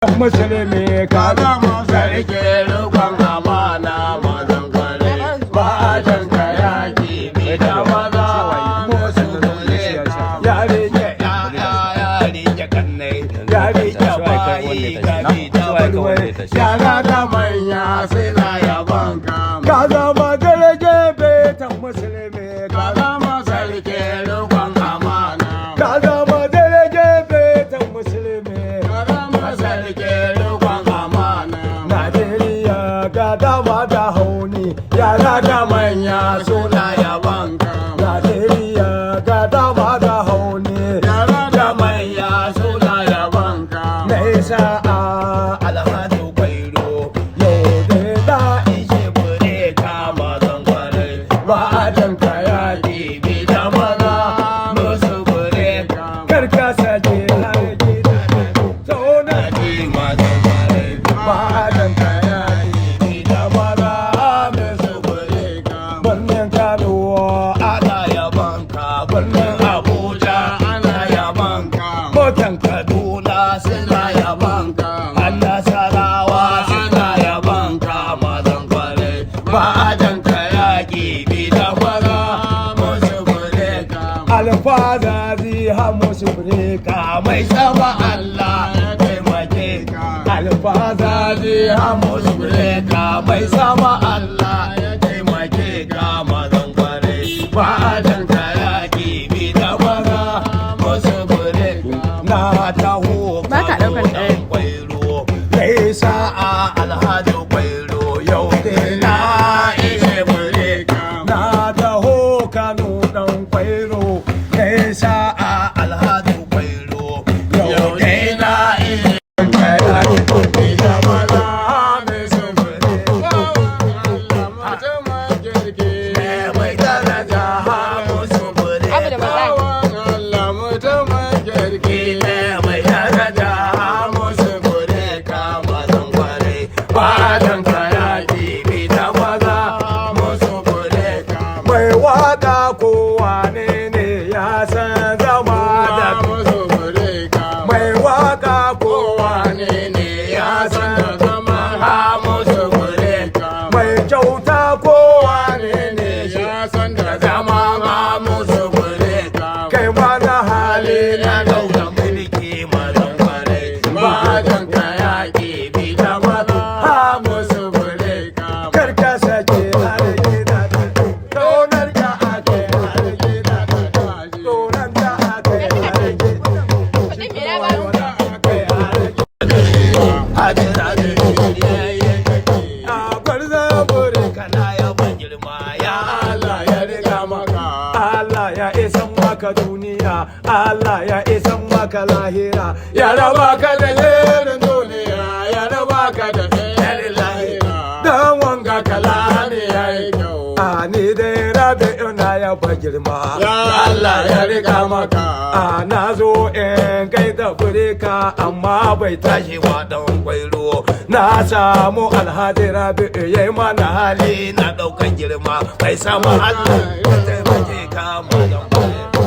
musulmi ka zama sarki rukun amana mazan kwale ba a janka yaki bi da maza musulmi ya rike ya rike kannai ya rike bayi gabi da bulwai ya ga manya suna yaban ka zama garje betan musulmi ka zama sarki rukun amana ka zama garje betan musulmi dama da hauni yara da manya suna yaban ka Najeriya ga dama da hauni yara da manya suna yaban ka Naisa Alhaji Kwairo yau da ishe bude kama zan kwarai ba a janka yaki bi da maza musu bude karka sake har gida zauna ji mazan kwarai ba a janka alfazazi hamusu breka mai sama Allah ya taimake ka alfazazi hamusu breka mai sama Allah ya taimake ka mazan kware ba dan ka yaki bi da maza musu breka na taho ba ka daukar dan kwairo kai sa'a alhaji kwairo yau na ishe breka na taho kanu dan kwairo sa'a alhaji kwairo yau dai na iya kai da maza mai sufuri mai daraja mu sufuri Allah mutumin kirki mai daraja mu sufuri kama zan kware ba dan kayaki bi da maza mu sufuri mai waka kowa ne san zama da mai waka kowa ne ya san zama ha musu bureka mai kyauta kowa ne ya san da zama ha musu bureka kai ma na hali na dauka mulki mazan kware ba dan ka yaki bi da maza ha musu bureka karka sake har gida kaunar ka ake har gida duniya Allah ya isan maka lahira ya raba ka da lerin duniya ya raba ka da lerin lahira dan wanga kalami yayi kyau ni dai rabi ina ya ba girma ya Allah ya riga maka na zo in kai da bureka amma bai tashi wa dan kwairo na samu alhaji rabi yayi mana hali na daukan girma bai samu Allah ya taimake ka mu dan kwairo